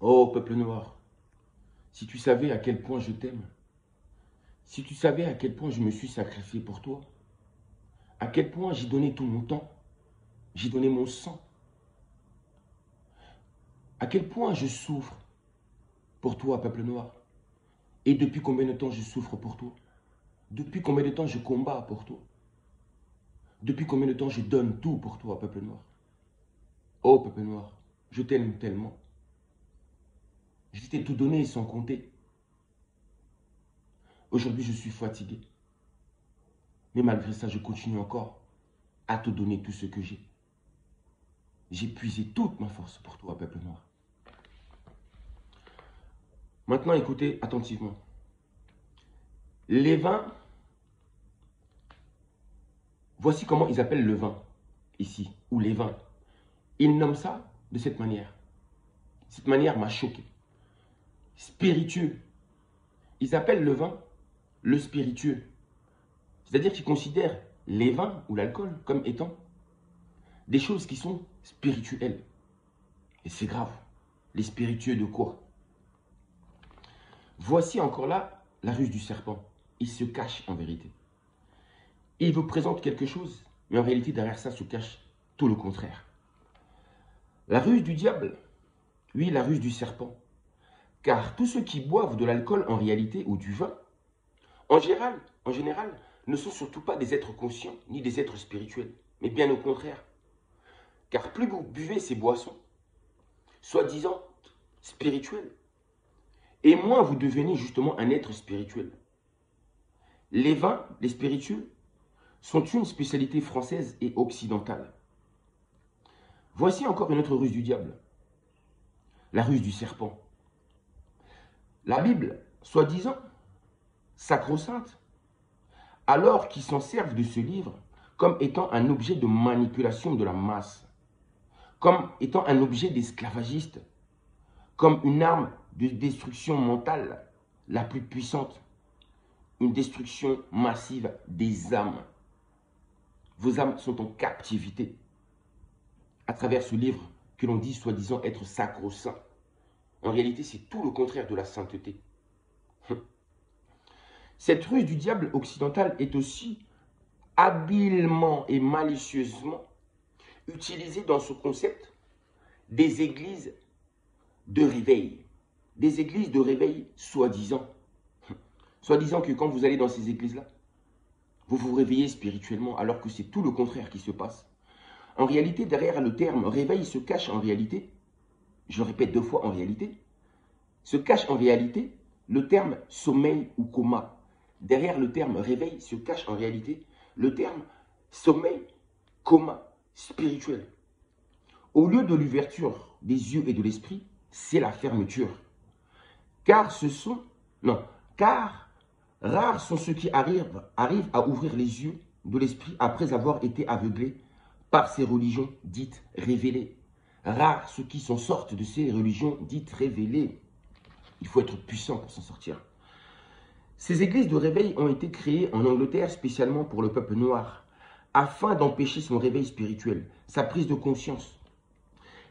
Oh, peuple noir, si tu savais à quel point je t'aime, si tu savais à quel point je me suis sacrifié pour toi, à quel point j'ai donné tout mon temps, j'ai donné mon sang, à quel point je souffre pour toi, peuple noir, et depuis combien de temps je souffre pour toi, depuis combien de temps je combats pour toi, depuis combien de temps je donne tout pour toi, peuple noir. Oh, peuple noir, je t'aime tellement. Je t'ai tout donné sans compter. Aujourd'hui, je suis fatigué. Mais malgré ça, je continue encore à te donner tout ce que j'ai. J'ai puisé toute ma force pour toi, peuple noir. Maintenant, écoutez attentivement. Les vins, voici comment ils appellent le vin, ici, ou les vins. Ils nomment ça de cette manière. Cette manière m'a choqué. Spiritueux. Ils appellent le vin le spiritueux. C'est-à-dire qu'ils considèrent les vins ou l'alcool comme étant des choses qui sont spirituelles. Et c'est grave. Les spiritueux de quoi? Voici encore là la ruse du serpent. Il se cache en vérité. Il vous présente quelque chose, mais en réalité derrière ça se cache tout le contraire. La ruse du diable, oui, la ruse du serpent. Car tous ceux qui boivent de l'alcool en réalité ou du vin, en général, ne sont surtout pas des êtres conscients ni des êtres spirituels, mais bien au contraire. Car plus vous buvez ces boissons, soi-disant spirituelles, et moins vous devenez justement un être spirituel. Les vins, les spiritueux, sont une spécialité française et occidentale. Voici encore une autre ruse du diable, la ruse du serpent. La Bible, soi-disant sacro-sainte, alors qu'ils s'en servent de ce livre comme étant un objet de manipulation de la masse, comme étant un objet d'esclavagiste, comme une arme de destruction mentale la plus puissante, une destruction massive des âmes. Vos âmes sont en captivité à travers ce livre que l'on dit soi-disant être sacro-saint. En réalité, c'est tout le contraire de la sainteté. Cette ruse du diable occidental est aussi habilement et malicieusement utilisée dans ce concept des églises de réveil. Des églises de réveil soi-disant. Soi-disant que quand vous allez dans ces églises-là, vous vous réveillez spirituellement alors que c'est tout le contraire qui se passe. En réalité, derrière le terme réveil se cache en réalité, je le répète 2 fois en réalité, se cache en réalité le terme sommeil ou coma. Derrière le terme réveil se cache en réalité le terme sommeil, coma, spirituel. Au lieu de l'ouverture des yeux et de l'esprit, c'est la fermeture. Car rares sont ceux qui arrivent à ouvrir les yeux de l'esprit après avoir été aveuglés par ces religions dites révélées. Rares ceux qui s'en sortent de ces religions dites révélées. Il faut être puissant pour s'en sortir. Ces églises de réveil ont été créées en Angleterre spécialement pour le peuple noir, afin d'empêcher son réveil spirituel, sa prise de conscience.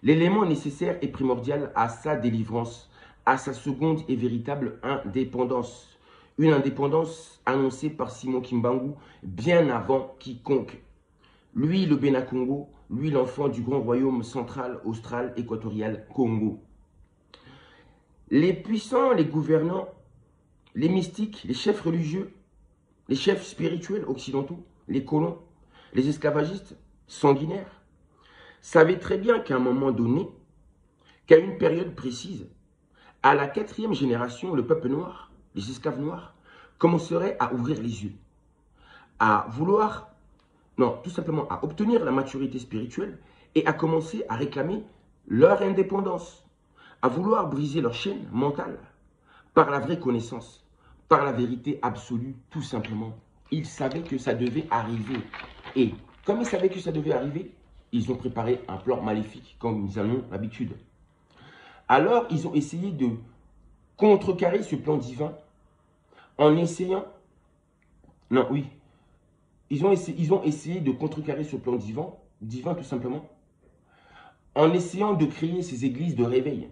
L'élément nécessaire et primordial à sa délivrance, à sa seconde et véritable indépendance. Une indépendance annoncée par Simon Kimbangu bien avant quiconque. Lui, le Bénin-Congo, lui, l'enfant du grand royaume central, austral, équatorial, Congo. Les puissants, les gouvernants, les mystiques, les chefs religieux, les chefs spirituels occidentaux, les colons, les esclavagistes sanguinaires, savaient très bien qu'à un moment donné, qu'à une période précise, à la 4e génération, le peuple noir, les esclaves noirs, commencerait à ouvrir les yeux, à vouloir, non, tout simplement à obtenir la maturité spirituelle et à commencer à réclamer leur indépendance, à vouloir briser leur chaîne mentale par la vraie connaissance, par la vérité absolue, tout simplement. Ils savaient que ça devait arriver. Et comme ils savaient que ça devait arriver, ils ont préparé un plan maléfique, comme ils en ont l'habitude. Alors, ils ont essayé de contrecarrer ce plan divin en essayant... Non, oui. Ils ont essayé de contrecarrer ce plan divin tout simplement, en essayant de créer ces églises de réveil,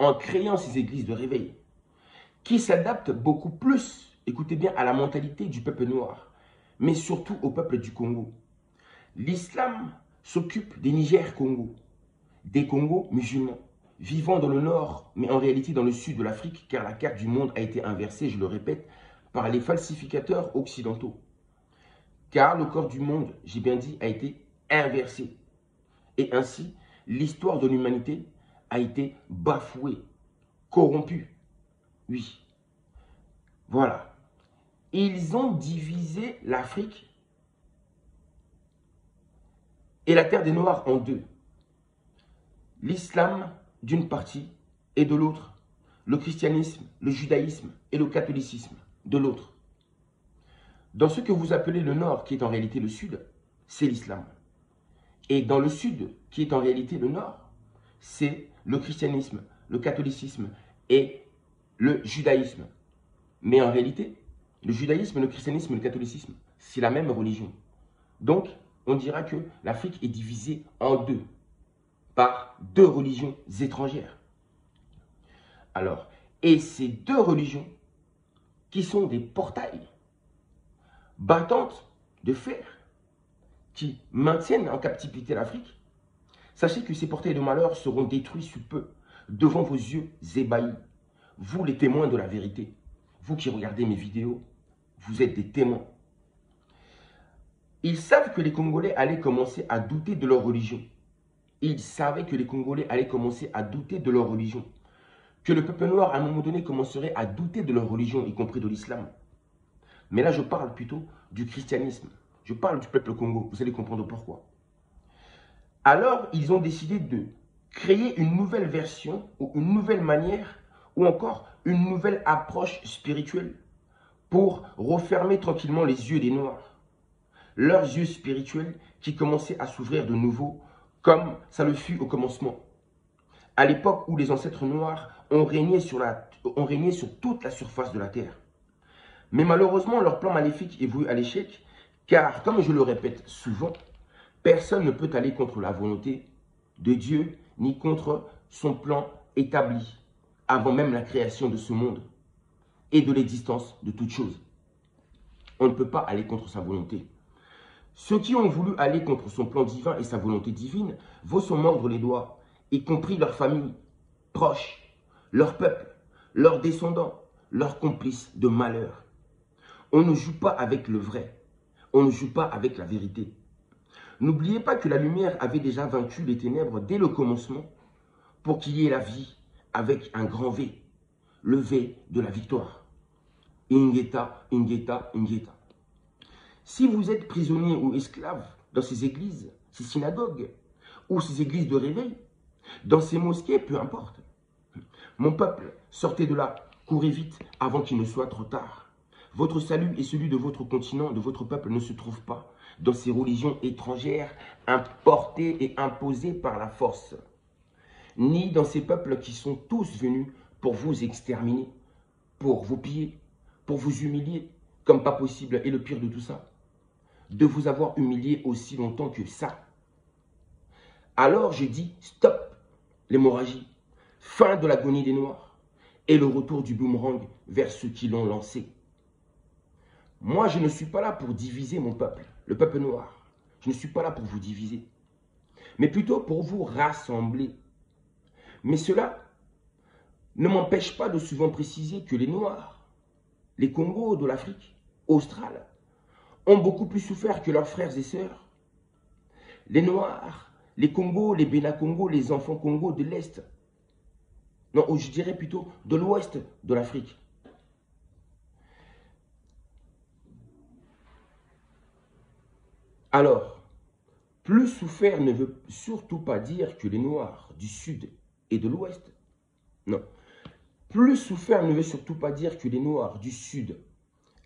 en créant ces églises de réveil, qui s'adaptent beaucoup plus, écoutez bien, à la mentalité du peuple noir, mais surtout au peuple du Congo. L'islam s'occupe des Niger-Congo, des Congos musulmans, vivant dans le nord, mais en réalité dans le sud de l'Afrique, car la carte du monde a été inversée, je le répète, par les falsificateurs occidentaux. Car le corps du monde, j'ai bien dit, a été inversé. Et ainsi, l'histoire de l'humanité a été bafouée, corrompue. Oui. Voilà. Ils ont divisé l'Afrique et la terre des Noirs en deux. L'islam d'une partie et de l'autre, le christianisme, le judaïsme et le catholicisme de l'autre. Dans ce que vous appelez le nord, qui est en réalité le sud, c'est l'islam. Et dans le sud, qui est en réalité le nord, c'est le christianisme, le catholicisme et le judaïsme. Mais en réalité, le judaïsme, le christianisme et le catholicisme, c'est la même religion. Donc, on dira que l'Afrique est divisée en deux, par deux religions étrangères. Alors, et ces deux religions, qui sont des portails battantes de fer, qui maintiennent en captivité l'Afrique, sachez que ces portails de malheur seront détruits sous peu, devant vos yeux ébahis. Vous, les témoins de la vérité, vous qui regardez mes vidéos, vous êtes des témoins. Ils savent que les Congolais allaient commencer à douter de leur religion. Ils savaient que les Congolais allaient commencer à douter de leur religion. Que le peuple noir, à un moment donné, commencerait à douter de leur religion, y compris de l'islam. Mais là, je parle plutôt du christianisme. Je parle du peuple Congo. Vous allez comprendre pourquoi. Alors, ils ont décidé de créer une nouvelle version, ou une nouvelle manière, ou encore une nouvelle approche spirituelle pour refermer tranquillement les yeux des Noirs. Leurs yeux spirituels qui commençaient à s'ouvrir de nouveau, comme ça le fut au commencement. À l'époque où les ancêtres noirs ont régné sur toute la surface de la terre. Mais malheureusement, leur plan maléfique est voué à l'échec, car, comme je le répète souvent, personne ne peut aller contre la volonté de Dieu, ni contre son plan établi, avant même la création de ce monde et de l'existence de toute chose. On ne peut pas aller contre sa volonté. Ceux qui ont voulu aller contre son plan divin et sa volonté divine vont s'en mordre les doigts, y compris leur famille, proches, leur peuple, leurs descendants, leurs complices de malheur. On ne joue pas avec le vrai, on ne joue pas avec la vérité. N'oubliez pas que la lumière avait déjà vaincu les ténèbres dès le commencement pour qu'il y ait la vie avec un grand V, le V de la victoire. Ingeta, Ingeta, Ingeta. Si vous êtes prisonnier ou esclave dans ces églises, ces synagogues, ou ces églises de réveil, dans ces mosquées, peu importe. Mon peuple, sortez de là, courez vite avant qu'il ne soit trop tard. Votre salut et celui de votre continent, de votre peuple ne se trouvent pas dans ces religions étrangères importées et imposées par la force, ni dans ces peuples qui sont tous venus pour vous exterminer, pour vous piller, pour vous humilier, comme pas possible. Et le pire de tout ça, de vous avoir humilié aussi longtemps que ça. Alors je dis stop l'hémorragie, fin de l'agonie des Noirs et le retour du boomerang vers ceux qui l'ont lancé. Moi, je ne suis pas là pour diviser mon peuple, le peuple noir. Je ne suis pas là pour vous diviser, mais plutôt pour vous rassembler. Mais cela ne m'empêche pas de souvent préciser que les Noirs, les Congos de l'Afrique australe, ont beaucoup plus souffert que leurs frères et sœurs. Les Noirs, les Congos, les Bénin-Congos, les enfants Congos de l'Est, non, je dirais plutôt de l'Ouest de l'Afrique. Alors, plus souffert ne veut surtout pas dire que les Noirs du Sud et de l'Ouest, non. Plus souffert ne veut surtout pas dire que les Noirs du Sud,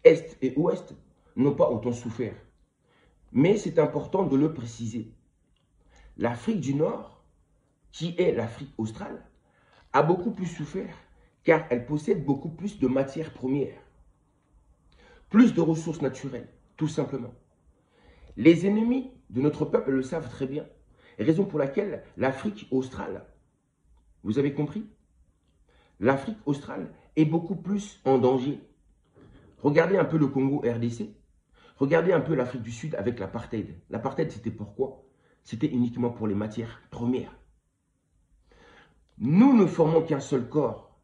Est et Ouest n'ont pas autant souffert. Mais c'est important de le préciser. L'Afrique du Nord, qui est l'Afrique australe, a beaucoup plus souffert car elle possède beaucoup plus de matières premières, plus de ressources naturelles, tout simplement. Les ennemis de notre peuple le savent très bien, raison pour laquelle l'Afrique australe, vous avez compris, l'Afrique australe est beaucoup plus en danger. Regardez un peu le Congo RDC. Regardez un peu l'Afrique du Sud avec l'apartheid. L'apartheid, c'était pourquoi? C'était uniquement pour les matières premières. Nous ne formons qu'un seul corps,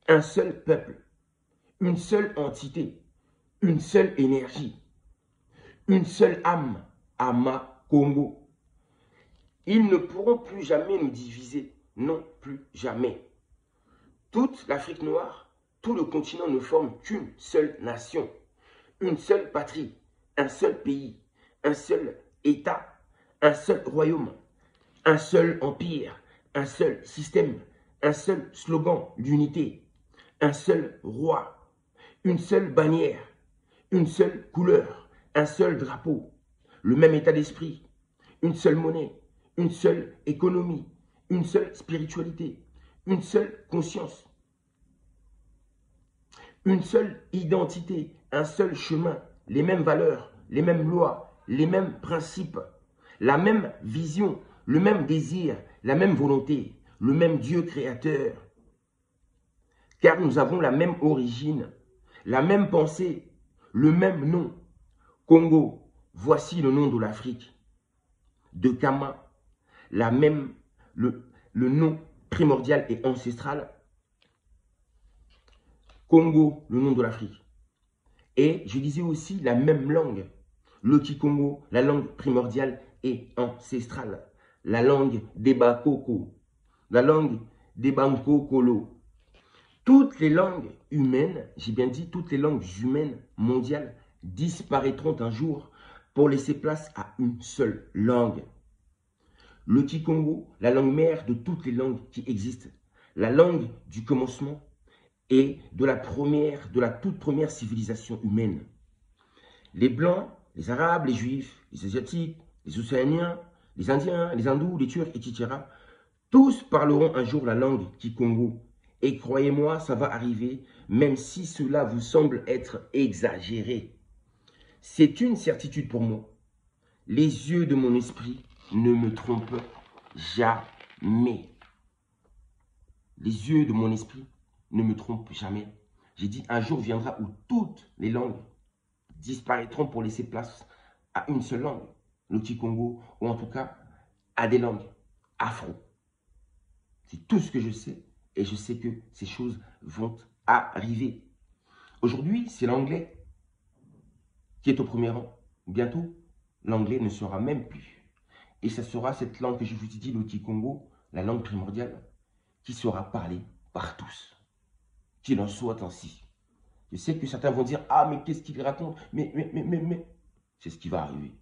un seul peuple, une seule entité, une seule énergie, une seule âme, Ama Congo. Ils ne pourront plus jamais nous diviser, non plus jamais. Toute l'Afrique noire, tout le continent ne forme qu'une seule nation, une seule patrie, un seul pays, un seul État, un seul royaume, un seul empire, un seul système, un seul slogan d'unité, un seul roi, une seule bannière, une seule couleur, un seul drapeau, le même état d'esprit, une seule monnaie, une seule économie, une seule spiritualité, une seule conscience, une seule identité, un seul chemin, les mêmes valeurs, les mêmes lois, les mêmes principes, la même vision, le même désir, la même volonté, le même Dieu créateur. Car nous avons la même origine, la même pensée, le même nom. Congo, voici le nom de l'Afrique. De Kama, le nom primordial et ancestral. Congo, le nom de l'Afrique. Et je disais aussi la même langue. Le Kikongo, la langue primordiale et ancestrale. La langue des Bakoko, la langue des Bankokolo. Toutes les langues humaines, j'ai bien dit toutes les langues humaines mondiales disparaîtront un jour pour laisser place à une seule langue. Le Kikongo, la langue mère de toutes les langues qui existent, la langue du commencement et de la toute première civilisation humaine. Les Blancs, les Arabes, les Juifs, les Asiatiques, les Océaniens, les Indiens, les Hindous, les Turcs, etc. Tous parleront un jour la langue Kikongo. Et croyez-moi, ça va arriver, même si cela vous semble être exagéré. C'est une certitude pour moi. Les yeux de mon esprit ne me trompent jamais. Les yeux de mon esprit ne me trompent jamais. J'ai dit, un jour viendra où toutes les langues disparaîtront pour laisser place à une seule langue, le Kikongo, ou en tout cas à des langues afro. C'est tout ce que je sais, et je sais que ces choses vont arriver. Aujourd'hui, c'est l'anglais qui est au premier rang. Bientôt, l'anglais ne sera même plus. Et ça sera cette langue que je vous ai dit, le Kikongo, la langue primordiale, qui sera parlée par tous. Qu'il en soit ainsi. Je sais que certains vont dire, ah, mais qu'est-ce qu'il raconte? Mais, c'est ce qui va arriver.